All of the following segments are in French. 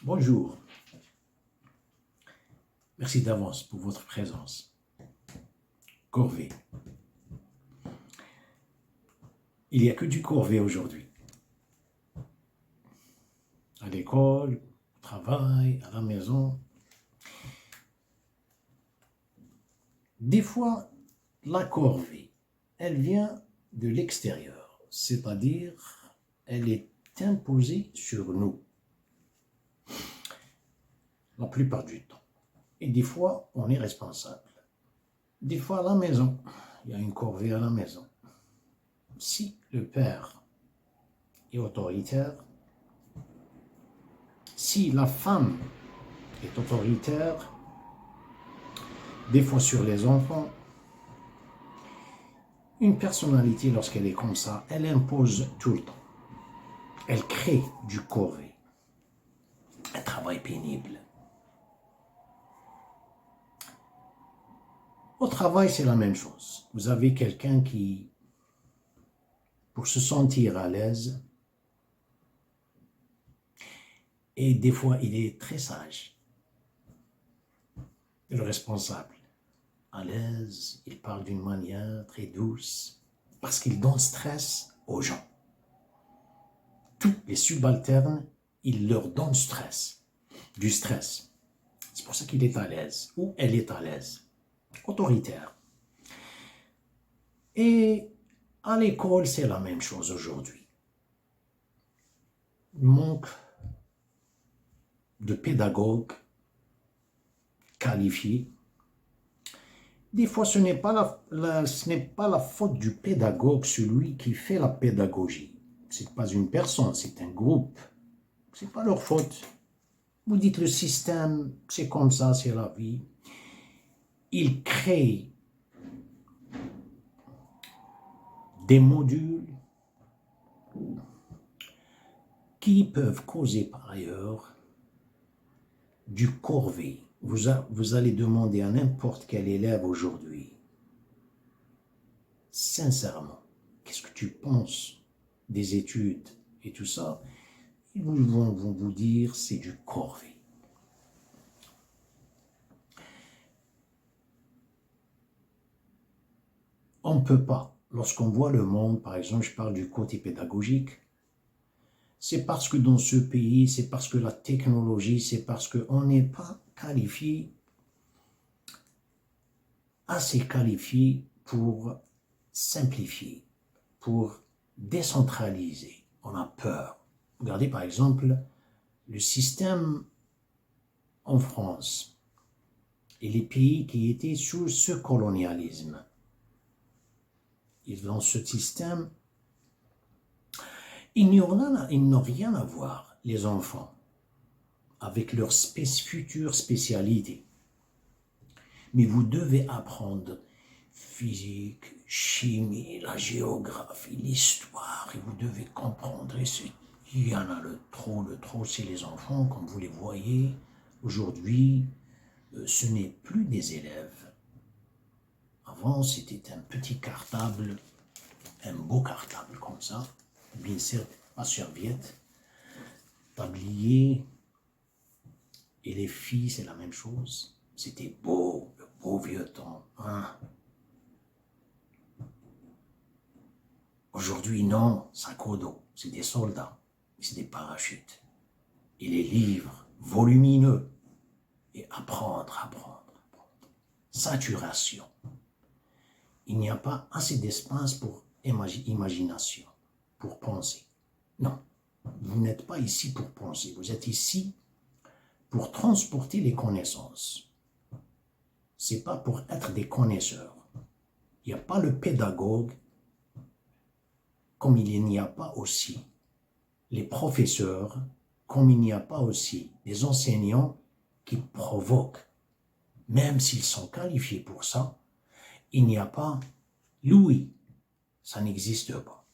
Bonjour, merci d'avance pour votre présence. Corvée. Il n'y a que du corvée aujourd'hui. À l'école, au travail, à la maison. Des fois, la corvée, elle vient de l'extérieur, c'est-à-dire elle est imposée sur nous. La plupart du temps. Et des fois, on est responsable. Des fois, à la maison, il y a une corvée à la maison. Si le père est autoritaire, si la femme est autoritaire, des fois sur les enfants, une personnalité, lorsqu'elle est comme ça, elle impose tout le temps. Elle crée du corvée, un travail pénible. Au travail, c'est la même chose. Vous avez quelqu'un qui, pour se sentir à l'aise, et des fois, il est très sage. Le responsable, à l'aise, il parle d'une manière très douce, parce qu'il donne stress aux gens. Tous les subalternes, il leur donne du stress. C'est pour ça qu'il est à l'aise, ou elle est à l'aise. Autoritaire. Et à l'école, c'est la même chose aujourd'hui. Manque de pédagogues qualifiés. Des fois, ce n'est pas la faute du pédagogue, celui qui fait la pédagogie. Ce n'est pas une personne, c'est un groupe. Ce n'est pas leur faute. Vous dites le système, c'est comme ça, c'est la vie. Ils créent des modules qui peuvent causer par ailleurs du corvée. Vous allez demander à n'importe quel élève aujourd'hui, sincèrement, qu'est-ce que tu penses des études et tout ça? Ils vont vous dire c'est du corvée. On ne peut pas, lorsqu'on voit le monde, par exemple, je parle du côté pédagogique, c'est parce que dans ce pays, c'est parce que la technologie, c'est parce qu'on n'est pas qualifié, assez qualifié pour simplifier, pour décentraliser. On a peur. Regardez par exemple le système en France et les pays qui étaient sous ce colonialisme. Dans ce système, ils n'ont rien à voir, les enfants, avec leur future spécialité. Mais vous devez apprendre physique, chimie, la géographie, l'histoire, et vous devez comprendre. Il y en a le trop, c'est les enfants, comme vous les voyez. Aujourd'hui, ce n'est plus des élèves. Avant, c'était un petit cartable, un beau cartable comme ça, bien sûr, à serviette, tablier, et les filles, c'est la même chose. C'était beau, le beau vieux temps. Hein? Aujourd'hui, non, sac à dos, c'est des soldats, c'est des parachutes. Et les livres volumineux, et apprendre. Saturation. Il n'y a pas assez d'espace pour imagination, pour penser. Non, vous n'êtes pas ici pour penser, vous êtes ici pour transporter les connaissances. Ce n'est pas pour être des connaisseurs. Il n'y a pas le pédagogue, comme il n'y a pas aussi les professeurs, comme il n'y a pas aussi les enseignants qui provoquent. Même s'ils sont qualifiés pour ça, il n'y a pas l'ouïe. Ça n'existe pas.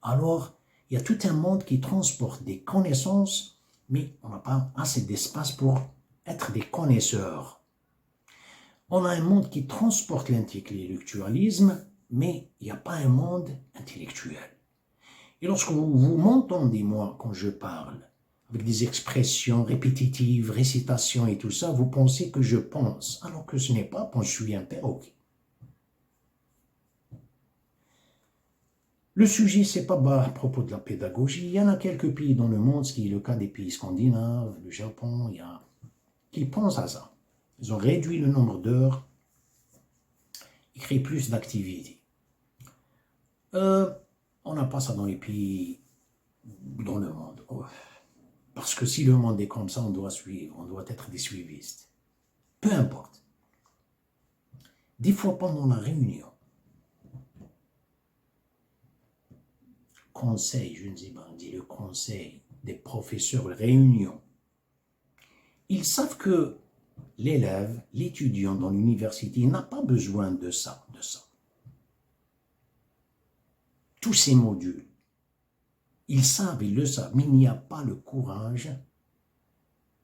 Alors, il y a tout un monde qui transporte des connaissances, mais on n'a pas assez d'espace pour être des connaisseurs. On a un monde qui transporte l'intellectualisme, mais il n'y a pas un monde intellectuel. Et lorsque vous m'entendez, moi, quand je parle, avec des expressions répétitives, récitations et tout ça, vous pensez que je pense, alors que ce n'est pas quand je suis un perroquet. Le sujet, c'est pas à propos de la pédagogie. Il y en a quelques pays dans le monde, ce qui est le cas des pays scandinaves, le Japon, qui pensent à ça. Ils ont réduit le nombre d'heures, ils créent plus d'activités. On n'a pas ça dans les pays dans le monde. Parce que si le monde est comme ça, on doit suivre, on doit être des suivistes. Peu importe. Des fois pendant la réunion, conseil, je ne sais pas, on dit le conseil des professeurs, réunion, ils savent que l'élève, l'étudiant dans l'université n'a pas besoin de ça, Tous ces modules, ils savent, ils le savent, mais il n'y a pas le courage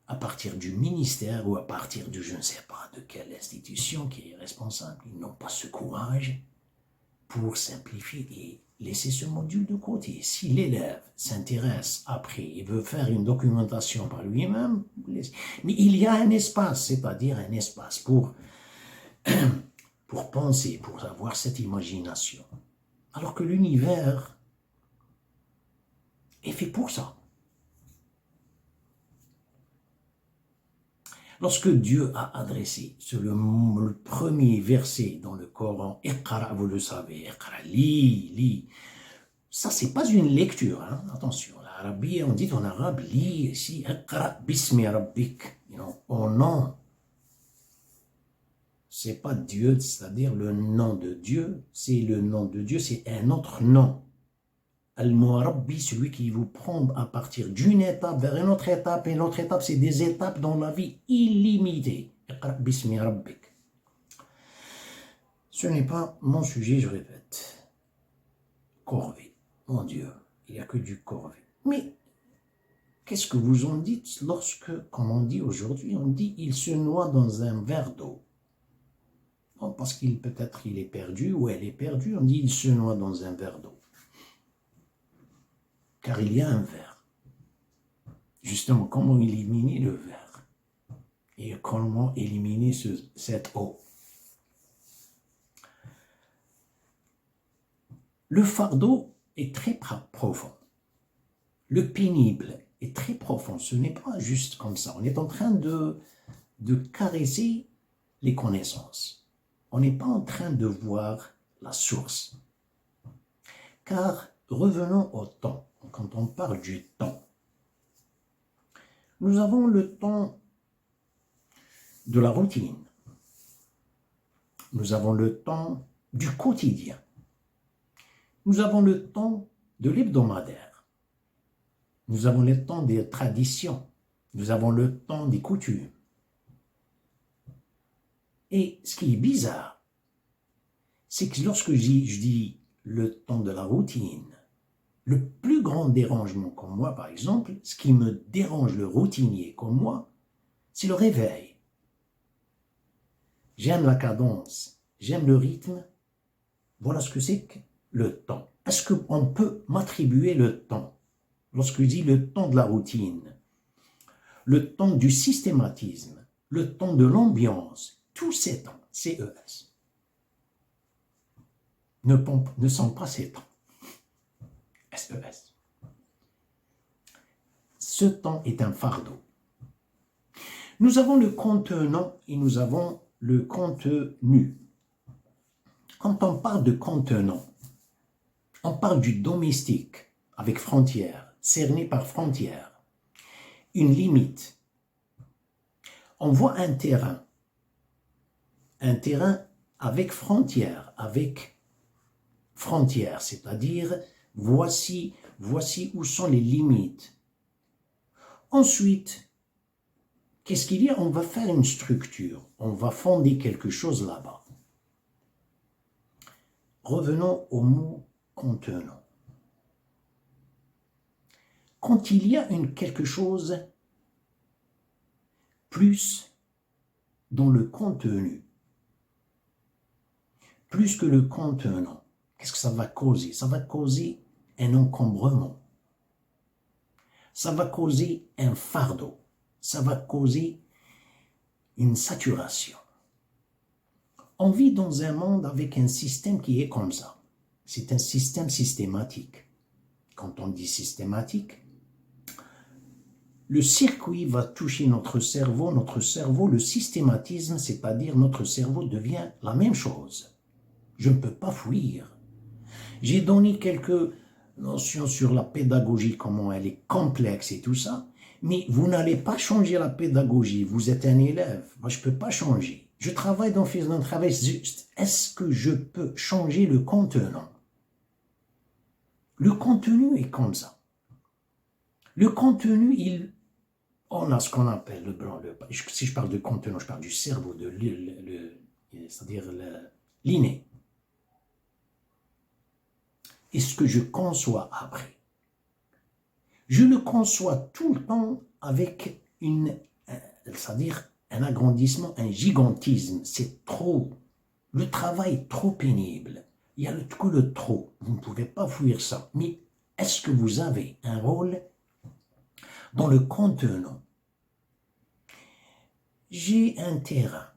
à partir du ministère ou à partir de je ne sais pas de quelle institution qui est responsable. Ils n'ont pas ce courage pour simplifier et laisser ce module de côté. Si l'élève s'intéresse après et veut faire une documentation par lui-même, mais il y a un espace, c'est-à-dire un espace pour penser, pour avoir cette imagination. Alors que l'univers est fait pour ça. Lorsque Dieu a adressé, c'est le premier verset dans le Coran, Iqra, vous le savez, Iqra, lis. Ça, c'est pas une lecture, hein? Attention, l'Arabie, on dit en arabe, lis ici, Iqra bismi rabbik, au nom. C'est pas Dieu, c'est-à-dire le nom de Dieu, c'est le nom de Dieu, c'est un autre nom. Al-Mu'arabbi, celui qui vous prend à partir d'une étape vers une autre étape, et l'autre étape, c'est des étapes dans la vie illimitées. Iqra bismi rabbik. Ce n'est pas mon sujet, je répète. Corvée, mon Dieu, il n'y a que du corvée. Mais qu'est-ce que vous en dites lorsque, comme on dit aujourd'hui, on dit il se noie dans un verre d'eau? Bon, parce qu'il peut-être il est perdu ou elle est perdue, on dit il se noie dans un verre d'eau. Car il y a un verre. Justement, comment éliminer le verre? Et comment éliminer cette eau? Le fardeau est très profond. Le pénible est très profond. Ce n'est pas juste comme ça. On est en train de caresser les connaissances. On n'est pas en train de voir la source. Car revenons au temps. Quand on parle du temps, nous avons le temps de la routine. Nous avons le temps du quotidien. Nous avons le temps de l'hebdomadaire. Nous avons le temps des traditions. Nous avons le temps des coutumes. Et ce qui est bizarre, c'est que lorsque je dis le temps de la routine, le plus grand dérangement comme moi, par exemple, ce qui me dérange le routinier comme moi, c'est le réveil. J'aime la cadence, j'aime le rythme. Voilà ce que c'est que le temps. Est-ce qu'on peut m'attribuer le temps? Lorsque je dis le temps de la routine, le temps du systématisme, le temps de l'ambiance, tous ces temps, CES, ne sont pas ces temps. SES. Ce temps est un fardeau. Nous avons le contenant et nous avons le contenu. Quand on parle de contenant, on parle du domestique avec frontières, cerné par frontières, une limite. On voit un terrain avec frontières, c'est-à-dire voici où sont les limites. Ensuite, qu'est-ce qu'il y a? On va faire une structure, on va fonder quelque chose là-bas. Revenons au mot contenant. Quand il y a quelque chose plus dans le contenu, plus que le contenant, qu'est-ce que ça va causer? Ça va causer un encombrement. ça va causer un fardeau, ça va causer une saturation. On vit dans un monde avec un système qui est comme ça. C'est un système systématique. Quand on dit systématique, le circuit va toucher notre cerveau, le systématisme, c'est-à-dire notre cerveau devient la même chose. Je ne peux pas fuir. J'ai donné quelques notions sur la pédagogie, comment elle est complexe et tout ça, mais vous n'allez pas changer la pédagogie, vous êtes un élève, moi je ne peux pas changer. Je travaille dans un travail juste. Est-ce que je peux changer le contenant? Le contenu est comme ça. Le contenu, on a ce qu'on appelle si je parle de contenu, je parle du cerveau, c'est-à-dire l'inné. Et ce que je conçois après. Je le conçois tout le temps avec c'est-à-dire un agrandissement, un gigantisme. C'est trop. Le travail est trop pénible. Il y a que le trop. Vous ne pouvez pas fuir ça. Mais est-ce que vous avez un rôle dans le contenant? J'ai un terrain.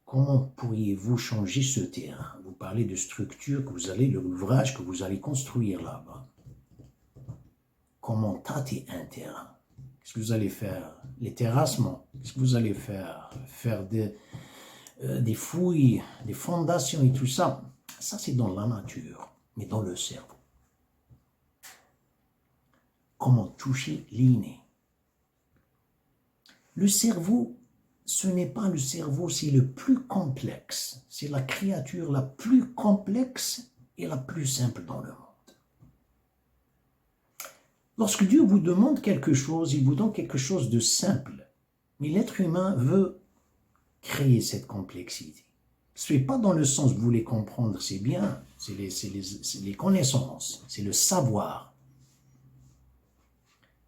Comment pourriez-vous changer ce terrain? Vous parlez de structure que vous allez, l'ouvrage que vous allez construire là-bas. Comment tâter un terrain? Qu'est-ce que vous allez faire? Les terrassements. Qu'est-ce que vous allez faire? Faire des fouilles, des fondations et tout ça. Ça, c'est dans la nature, mais dans le cerveau. Comment toucher l'inné? Le cerveau, ce n'est pas le cerveau, c'est le plus complexe. C'est la créature la plus complexe et la plus simple dans le monde. Lorsque Dieu vous demande quelque chose, il vous donne quelque chose de simple. Mais l'être humain veut créer cette complexité. Ce n'est pas dans le sens, vous voulez comprendre, c'est bien, c'est les connaissances, c'est le savoir.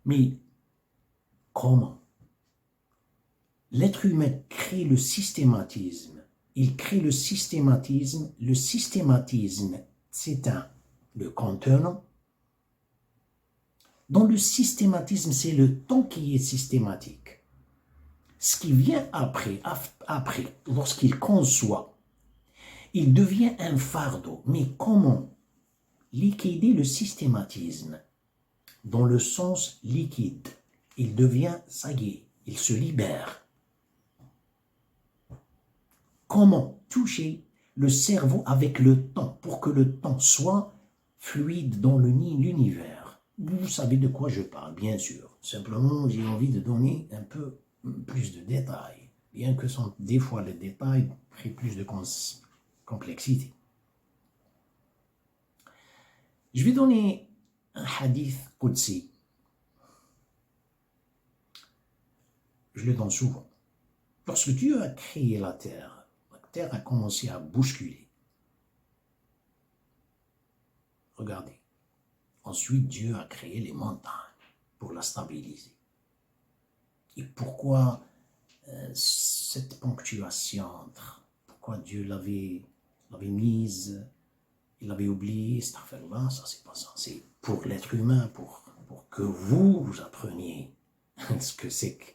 Mais comment? L'être humain crée le systématisme. Il crée le systématisme. Le systématisme, c'est le contenant. Dans le systématisme, c'est le temps qui est systématique. Ce qui vient après, lorsqu'il conçoit, il devient un fardeau. Mais comment liquider le systématisme? Dans le sens liquide, il devient, ça y est, il se libère. Comment toucher le cerveau avec le temps pour que le temps soit fluide dans l'univers? Vous savez de quoi je parle, bien sûr. Simplement, j'ai envie de donner un peu plus de détails, bien que des fois les détails créent plus de complexité. Je vais donner un hadith Qudsi. Je le donne souvent. Lorsque Dieu a créé la terre a commencé à bousculer. Regardez. Ensuite, Dieu a créé les montagnes pour la stabiliser. Et pourquoi cette ponctuation entre, pourquoi Dieu l'avait mise, il l'avait oublié, ça c'est pas ça. C'est pour l'être humain, pour que vous appreniez ce que c'est que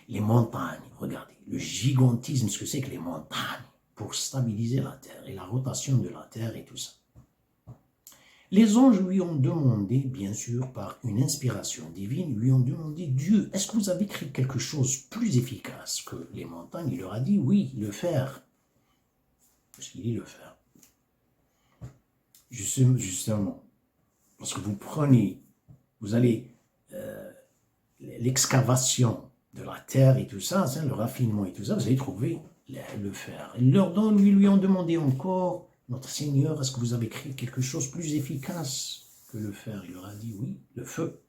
les montagnes. Regardez, le gigantisme, ce que c'est que les montagnes pour stabiliser la terre et la rotation de la terre et tout ça. Les anges lui ont demandé, bien sûr, par une inspiration divine, lui ont demandé, Dieu, est-ce que vous avez créé quelque chose plus efficace que les montagnes? Il leur a dit, oui, le fer. Parce qu'il dit le fer. Justement, lorsque vous prenez, vous allez, l'excavation de la terre et tout ça, le raffinement et tout ça, vous allez trouver le fer. Ils lui ont demandé encore, notre Seigneur, est-ce que vous avez créé quelque chose de plus efficace que le fer? Il leur a dit oui, le feu.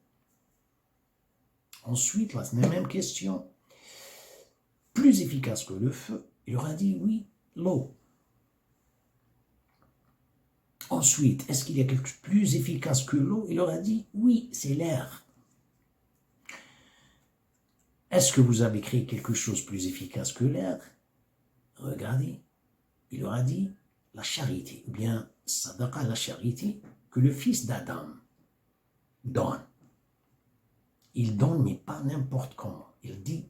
Ensuite, la même question, plus efficace que le feu? Il leur a dit oui, l'eau. Ensuite, est-ce qu'il y a quelque chose de plus efficace que l'eau? Il leur a dit oui, c'est l'air. Est-ce que vous avez créé quelque chose de plus efficace que l'air? Regardez, il leur a dit la charité, ou bien sadaqa, la charité, que le fils d'Adam donne. Il donne, mais pas n'importe comment. Il dit,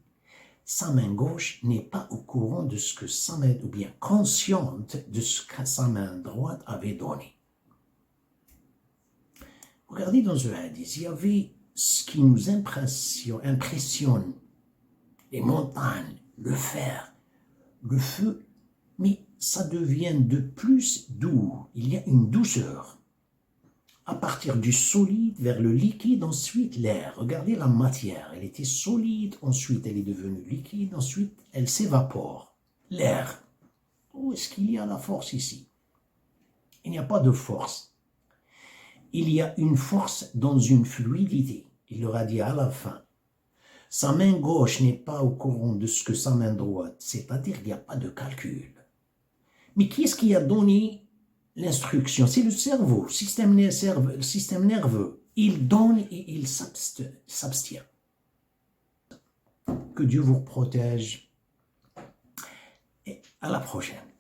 sa main gauche n'est pas au courant de ce que sa main, ou bien consciente de ce que sa main droite avait donné. Regardez dans un hadith, il y avait ce qui nous impressionne, les montagnes, le fer, le feu, mais ça devient de plus doux. Il y a une douceur. À partir du solide vers le liquide, ensuite l'air. Regardez la matière, elle était solide, ensuite elle est devenue liquide, ensuite elle s'évapore. L'air. Où est-ce qu'il y a la force ici? Il n'y a pas de force. Il y a une force dans une fluidité. Il leur a dit à la fin, sa main gauche n'est pas au courant de ce que sa main droite, c'est-à-dire qu'il n'y a pas de calcul. Mais qui est-ce qui a donné l'instruction? C'est le cerveau, le système nerveux. Il donne et il s'abstient. Que Dieu vous protège et à la prochaine.